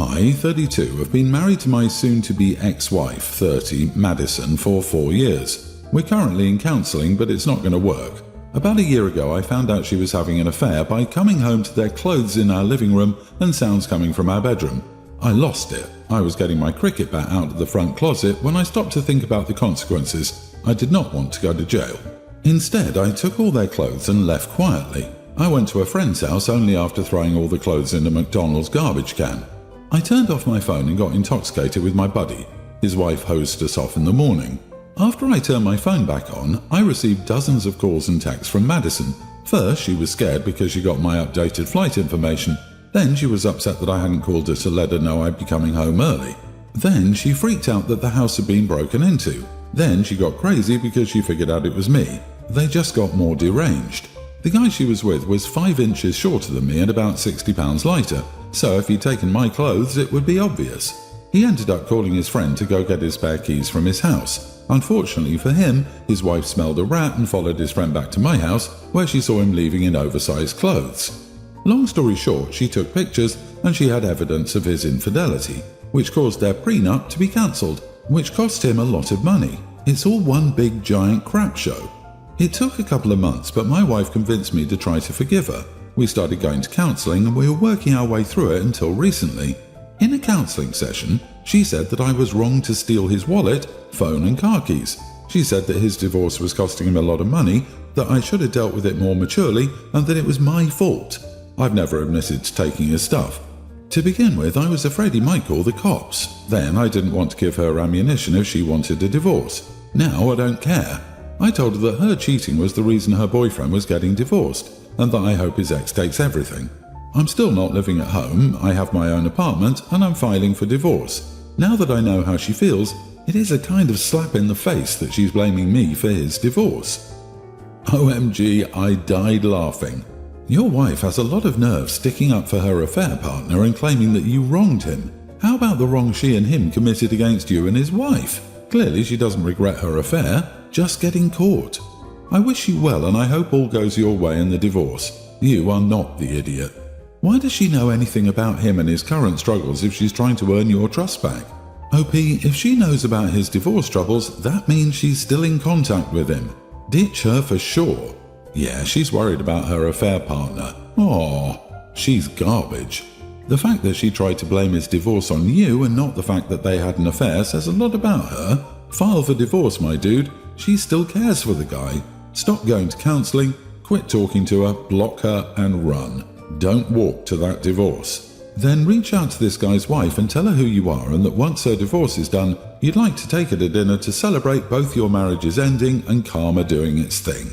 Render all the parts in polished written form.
I, 32, have been married to my soon-to-be ex-wife, 30, Madison, for 4 years. We're currently in counselling, but it's not going to work. About a year ago, I found out she was having an affair by coming home to their clothes in our living room and sounds coming from our bedroom. I lost it. I was getting my cricket bat out of the front closet when I stopped to think about the consequences. I did not want to go to jail. Instead, I took all their clothes and left quietly. I went to a friend's house only after throwing all the clothes in a McDonald's garbage can. I turned off my phone and got intoxicated with my buddy. His wife hosed us off in the morning. After I turned my phone back on, I received dozens of calls and texts from Madison. First, she was scared because she got my updated flight information. Then she was upset that I hadn't called her to let her know I'd be coming home early. Then she freaked out that the house had been broken into. Then she got crazy because she figured out it was me. They just got more deranged. The guy she was with was 5 inches shorter than me and about 60 pounds lighter, so if he'd taken my clothes it would be obvious. He ended up calling his friend to go get his spare keys from his house. Unfortunately for him, his wife smelled a rat and followed his friend back to my house, where she saw him leaving in oversized clothes. Long story short, she took pictures and she had evidence of his infidelity, which caused their prenup to be cancelled, which cost him a lot of money. It's all one big giant crap show. It took a couple of months, but my wife convinced me to try to forgive her. We started going to counselling and we were working our way through it until recently. In a counselling session, she said that I was wrong to steal his wallet, phone and car keys. She said that his divorce was costing him a lot of money, that I should have dealt with it more maturely, and that it was my fault. I've never admitted to taking his stuff. To begin with, I was afraid he might call the cops. Then I didn't want to give her ammunition if she wanted a divorce. Now I don't care. I told her that her cheating was the reason her boyfriend was getting divorced, and that I hope his ex takes everything. I'm still not living at home, I have my own apartment, and I'm filing for divorce. Now that I know how she feels, it is a kind of slap in the face that she's blaming me for his divorce. OMG, I died laughing. Your wife has a lot of nerve sticking up for her affair partner and claiming that you wronged him. How about the wrong she and him committed against you and his wife? Clearly she doesn't regret her affair, just getting caught. I wish you well and I hope all goes your way in the divorce. You are not the idiot. Why does she know anything about him and his current struggles if she's trying to earn your trust back? OP, if she knows about his divorce troubles, that means she's still in contact with him. Ditch her for sure. Yeah, she's worried about her affair partner. Aww, she's garbage. The fact that she tried to blame his divorce on you and not the fact that they had an affair says a lot about her. File for divorce, my dude. She still cares for the guy. Stop going to counselling, quit talking to her, block her and run. Don't walk to that divorce. Then reach out to this guy's wife and tell her who you are and that once her divorce is done, you'd like to take her to dinner to celebrate both your marriages ending and karma doing its thing.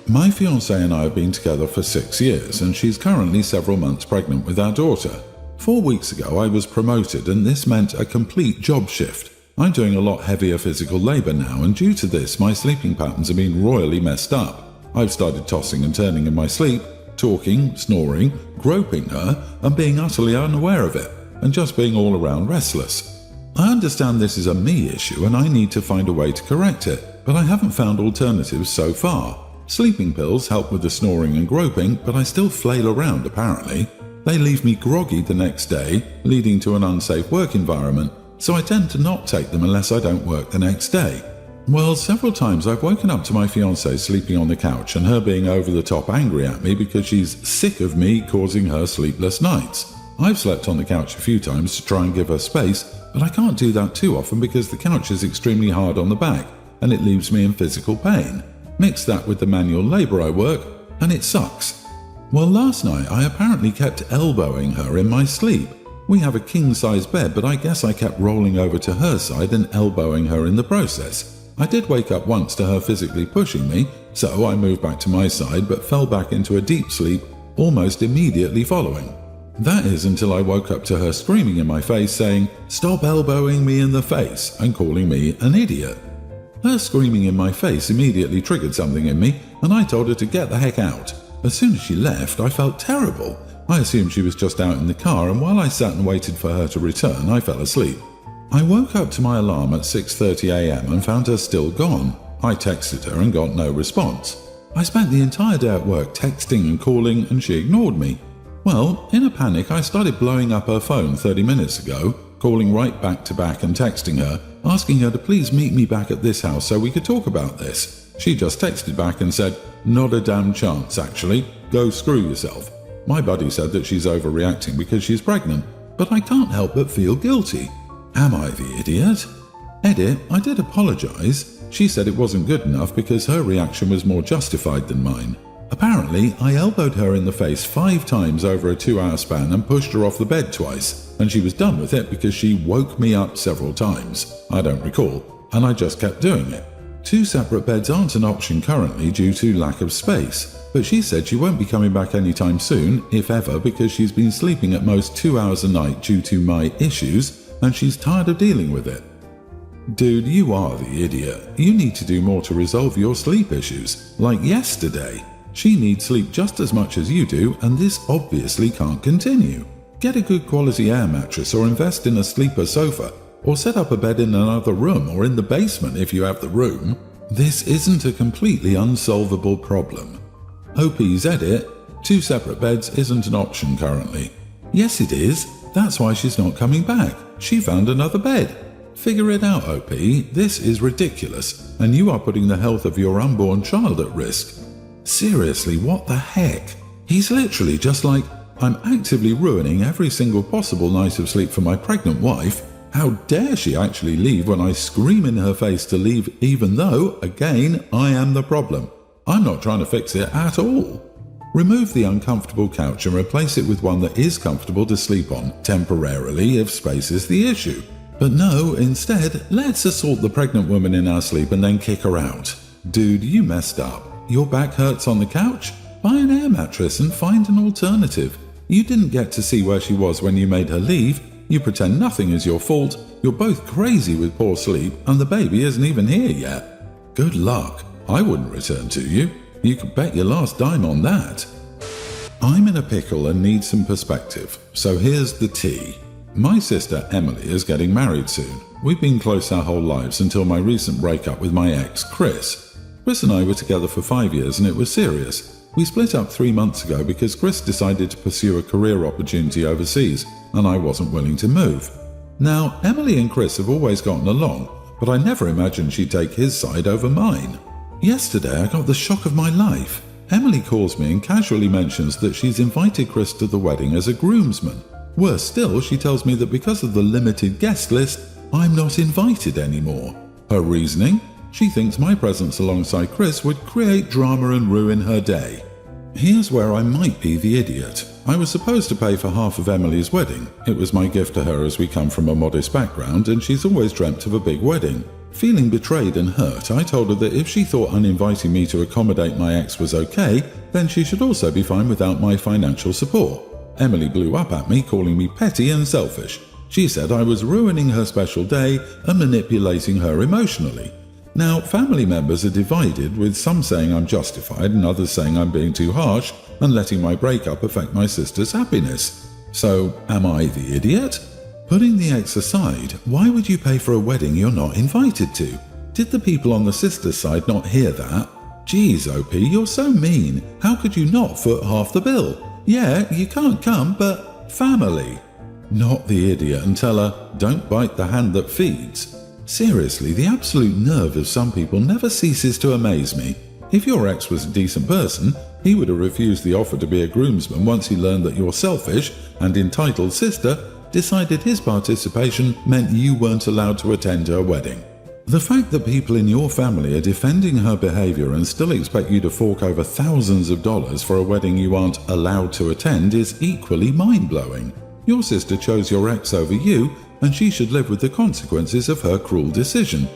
My fiancée and I have been together for 6 years and she's currently several months pregnant with our daughter. 4 weeks ago I was promoted and this meant a complete job shift. I'm doing a lot heavier physical labour now and due to this my sleeping patterns have been royally messed up. I've started tossing and turning in my sleep, talking, snoring, groping her and being utterly unaware of it and just being all around restless. I understand this is a me issue and I need to find a way to correct it, but I haven't found alternatives so far. Sleeping pills help with the snoring and groping, but I still flail around apparently. They leave me groggy the next day, leading to an unsafe work environment, so I tend to not take them unless I don't work the next day. Well, several times I've woken up to my fiancée sleeping on the couch and her being over the top angry at me because she's sick of me causing her sleepless nights. I've slept on the couch a few times to try and give her space, but I can't do that too often because the couch is extremely hard on the back and it leaves me in physical pain. Mix that with the manual labour I work, and it sucks. Well, last night I apparently kept elbowing her in my sleep. We have a king-size bed, but I guess I kept rolling over to her side and elbowing her in the process. I did wake up once to her physically pushing me, so I moved back to my side but fell back into a deep sleep almost immediately following. That is until I woke up to her screaming in my face saying, "Stop elbowing me in the face," and calling me an idiot. Her screaming in my face immediately triggered something in me, and I told her to get the heck out. As soon as she left, I felt terrible. I assumed she was just out in the car, and while I sat and waited for her to return, I fell asleep. I woke up to my alarm at 6:30 a.m. and found her still gone. I texted her and got no response. I spent the entire day at work texting and calling, and she ignored me. Well, in a panic, I started blowing up her phone 30 minutes ago, calling right back to back and texting her, asking her to please meet me back at this house so we could talk about this. She just texted back and said, "Not a damn chance, actually. Go screw yourself." My buddy said that she's overreacting because she's pregnant, but I can't help but feel guilty. Am I the idiot? Edit, I did apologize. She said it wasn't good enough because her reaction was more justified than mine. Apparently, I elbowed her in the face 5 times over a 2-hour span and pushed her off the bed twice, and she was done with it because she woke me up several times. I don't recall, and I just kept doing it. 2 separate beds aren't an option currently due to lack of space, but she said she won't be coming back anytime soon, if ever, because she's been sleeping at most 2 hours a night due to my issues, and she's tired of dealing with it. Dude, you are the idiot. You need to do more to resolve your sleep issues, like yesterday. She needs sleep just as much as you do, and this obviously can't continue. Get a good quality air mattress or invest in a sleeper sofa, or set up a bed in another room or in the basement if you have the room. This isn't a completely unsolvable problem. OP's edit, 2 separate beds isn't an option currently. Yes it is, that's why she's not coming back. She found another bed. Figure it out, OP, this is ridiculous, and you are putting the health of your unborn child at risk. Seriously, what the heck? He's literally just like, I'm actively ruining every single possible night of sleep for my pregnant wife. How dare she actually leave when I scream in her face to leave, even though, again, I am the problem. I'm not trying to fix it at all. Remove the uncomfortable couch and replace it with one that is comfortable to sleep on, temporarily if space is the issue. But no, instead, let's assault the pregnant woman in our sleep and then kick her out. Dude, you messed up. Your back hurts on the couch? Buy an air mattress and find an alternative. You didn't get to see where she was when you made her leave. You pretend nothing is your fault. You're both crazy with poor sleep, and the baby isn't even here yet. Good luck. I wouldn't return to you. You could bet your last dime on that. I'm in a pickle and need some perspective, so here's the tea. My sister Emily is getting married soon. We've been close our whole lives until my recent breakup with my ex, Chris. Chris and I were together for 5 years and it was serious. We split up 3 months ago because Chris decided to pursue a career opportunity overseas, and I wasn't willing to move. Now, Emily and Chris have always gotten along, but I never imagined she'd take his side over mine. Yesterday I got the shock of my life. Emily calls me and casually mentions that she's invited Chris to the wedding as a groomsman. Worse still, she tells me that because of the limited guest list, I'm not invited anymore. Her reasoning? She thinks my presence alongside Chris would create drama and ruin her day. Here's where I might be the idiot. I was supposed to pay for half of Emily's wedding. It was my gift to her as we come from a modest background and she's always dreamt of a big wedding. Feeling betrayed and hurt, I told her that if she thought uninviting me to accommodate my ex was okay, then she should also be fine without my financial support. Emily blew up at me, calling me petty and selfish. She said I was ruining her special day and manipulating her emotionally. Now, family members are divided, with some saying I'm justified and others saying I'm being too harsh and letting my breakup affect my sister's happiness. So, am I the idiot? Putting the ex aside, why would you pay for a wedding you're not invited to? Did the people on the sister's side not hear that? Geez, OP, you're so mean. How could you not foot half the bill? Yeah, you can't come, but family. Not the idiot and tell her, don't bite the hand that feeds. Seriously, the absolute nerve of some people never ceases to amaze me. If your ex was a decent person, he would have refused the offer to be a groomsman once he learned that your selfish and entitled sister decided his participation meant you weren't allowed to attend her wedding. The fact that people in your family are defending her behavior and still expect you to fork over thousands of dollars for a wedding you aren't allowed to attend is equally mind-blowing. Your sister chose your ex over you, and she should live with the consequences of her cruel decision.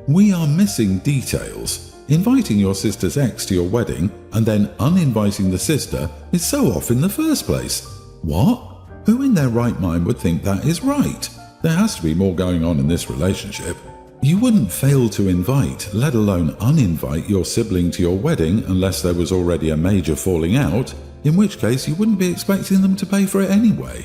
We are missing details. Inviting your sister's ex to your wedding and then uninviting the sister is so off in the first place. What? Who in their right mind would think that is right? There has to be more going on in this relationship. You wouldn't fail to invite, let alone uninvite your sibling to your wedding unless there was already a major falling out, in which case you wouldn't be expecting them to pay for it anyway.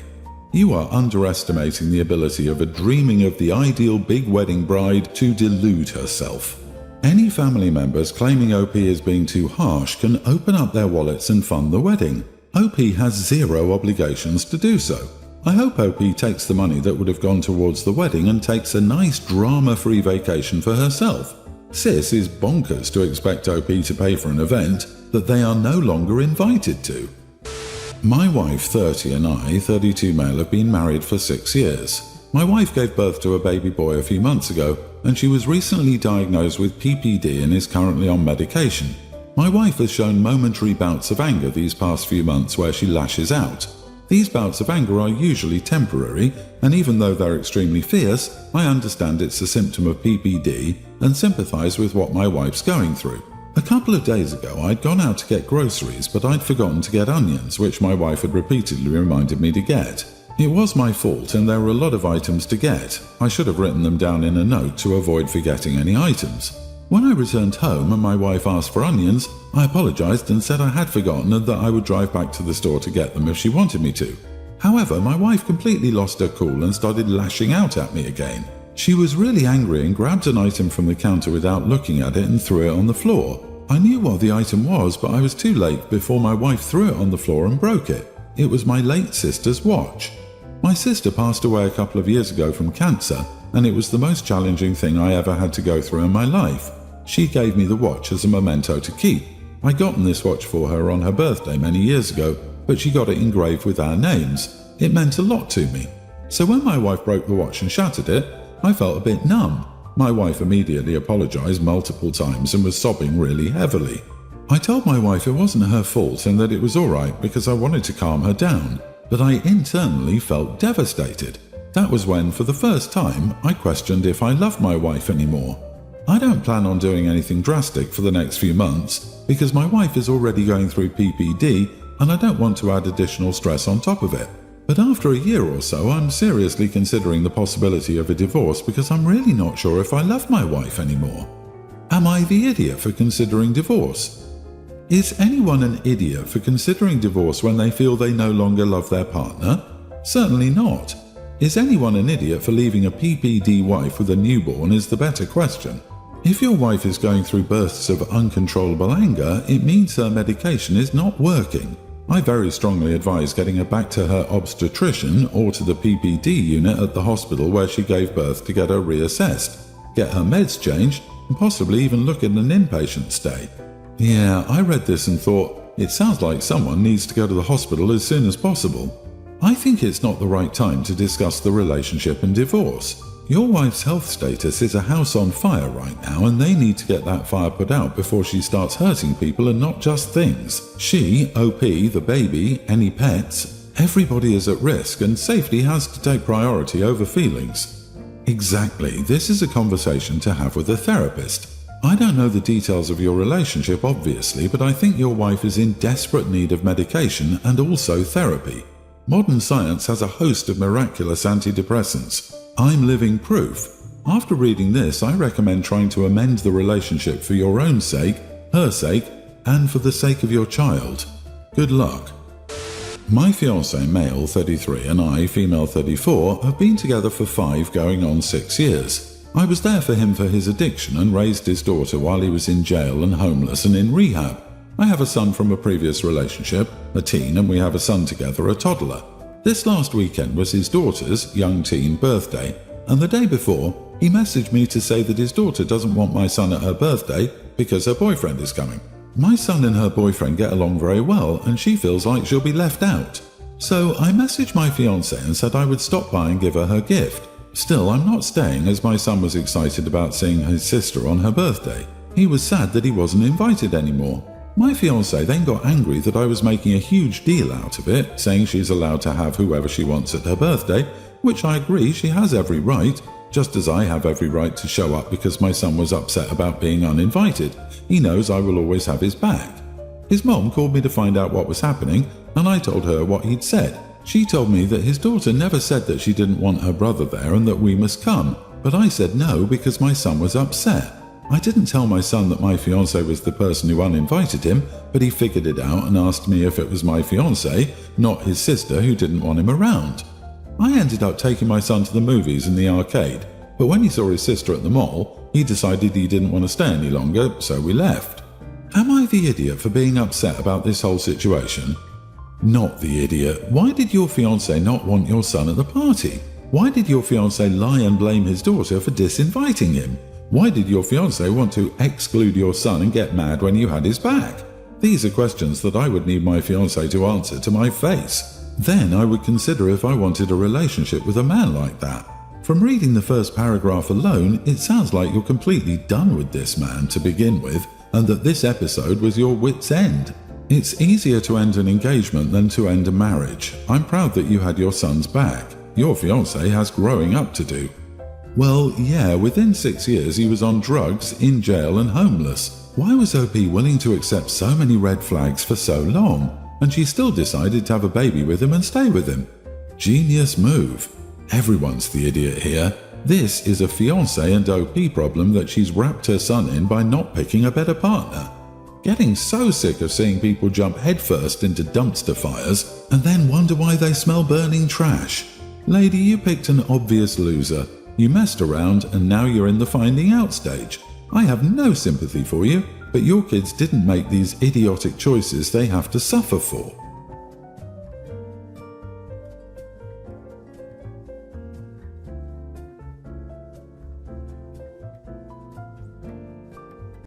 You are underestimating the ability of a dreaming of the ideal big wedding bride to delude herself. Any family members claiming OP is being too harsh can open up their wallets and fund the wedding. OP has zero obligations to do so. I hope OP takes the money that would have gone towards the wedding and takes a nice drama-free vacation for herself. Sis is bonkers to expect OP to pay for an event that they are no longer invited to. My wife, 30, and I, 32 male, have been married for 6 years. My wife gave birth to a baby boy a few months ago, and she was recently diagnosed with PPD and is currently on medication. My wife has shown momentary bouts of anger these past few months where she lashes out. These bouts of anger are usually temporary, and even though they're extremely fierce, I understand it's a symptom of PPD and sympathise with what my wife's going through. A couple of days ago, I'd gone out to get groceries, but I'd forgotten to get onions, which my wife had repeatedly reminded me to get. It was my fault, and there were a lot of items to get. I should have written them down in a note to avoid forgetting any items. When I returned home and my wife asked for onions, I apologised and said I had forgotten and that I would drive back to the store to get them if she wanted me to. However, my wife completely lost her cool and started lashing out at me again. She was really angry and grabbed an item from the counter without looking at it and threw it on the floor. I knew what the item was, but I was too late before my wife threw it on the floor and broke it. It was my late sister's watch. My sister passed away a couple of years ago from cancer, and it was the most challenging thing I ever had to go through in my life. She gave me the watch as a memento to keep. I'd gotten this watch for her on her birthday many years ago, but she got it engraved with our names. It meant a lot to me. So when my wife broke the watch and shattered it, I felt a bit numb. My wife immediately apologised multiple times and was sobbing really heavily. I told my wife it wasn't her fault and that it was alright because I wanted to calm her down, but I internally felt devastated. That was when, for the first time, I questioned if I loved my wife anymore. I don't plan on doing anything drastic for the next few months because my wife is already going through PPD and I don't want to add additional stress on top of it. But after a year or so, I'm seriously considering the possibility of a divorce because I'm really not sure if I love my wife anymore. Am I the idiot for considering divorce? Is anyone an idiot for considering divorce when they feel they no longer love their partner? Certainly not. Is anyone an idiot for leaving a PPD wife with a newborn is the better question. If your wife is going through bursts of uncontrollable anger, it means her medication is not working. I very strongly advise getting her back to her obstetrician or to the PPD unit at the hospital where she gave birth to get her reassessed, get her meds changed, and possibly even look at an inpatient stay. Yeah, I read this and thought, it sounds like someone needs to go to the hospital as soon as possible. I think it's not the right time to discuss the relationship and divorce. Your wife's health status is a house on fire right now and they need to get that fire put out before she starts hurting people and not just things. She, OP, the baby, any pets, everybody is at risk and safety has to take priority over feelings. Exactly, this is a conversation to have with a therapist. I don't know the details of your relationship obviously, but I think your wife is in desperate need of medication and also therapy. Modern science has a host of miraculous antidepressants. I'm living proof. After reading this, I recommend trying to amend the relationship for your own sake, her sake, and for the sake of your child. Good luck. My fiancé, male 33, and I, female 34, have been together for 5 going on 6 years. I was there for him for his addiction and raised his daughter while he was in jail and homeless and in rehab. I have a son from a previous relationship, a teen, and we have a son together, a toddler. This last weekend was his daughter's, young teen, birthday, and the day before, he messaged me to say that his daughter doesn't want my son at her birthday because her boyfriend is coming. My son and her boyfriend get along very well, and she feels like she'll be left out. So I messaged my fiancé and said I would stop by and give her gift. Still, I'm not staying as my son was excited about seeing his sister on her birthday. He was sad that he wasn't invited anymore. My fiancé then got angry that I was making a huge deal out of it, saying she's allowed to have whoever she wants at her birthday, which I agree she has every right, just as I have every right to show up because my son was upset about being uninvited. He knows I will always have his back. His mom called me to find out what was happening, and I told her what he'd said. She told me that his daughter never said that she didn't want her brother there and that we must come, but I said no because my son was upset. I didn't tell my son that my fiancé was the person who uninvited him, but he figured it out and asked me if it was my fiancé, not his sister who didn't want him around. I ended up taking my son to the movies and the arcade, but when he saw his sister at the mall, he decided he didn't want to stay any longer, so we left. Am I the idiot for being upset about this whole situation? Not the idiot. Why did your fiancé not want your son at the party? Why did your fiancé lie and blame his daughter for disinviting him? Why did your fiancé want to exclude your son and get mad when you had his back? These are questions that I would need my fiancé to answer to my face. Then I would consider if I wanted a relationship with a man like that. From reading the first paragraph alone, it sounds like you're completely done with this man to begin with, and that this episode was your wit's end. It's easier to end an engagement than to end a marriage. I'm proud that you had your son's back. Your fiancé has growing up to do. Well, yeah, within 6 years he was on drugs, in jail and homeless. Why was OP willing to accept so many red flags for so long? And she still decided to have a baby with him and stay with him. Genius move. Everyone's the idiot here. This is a fiancé and OP problem that she's wrapped her son in by not picking a better partner. Getting so sick of seeing people jump headfirst into dumpster fires and then wonder why they smell burning trash. Lady, you picked an obvious loser. You messed around and now you're in the finding out stage. I have no sympathy for you, but your kids didn't make these idiotic choices they have to suffer for.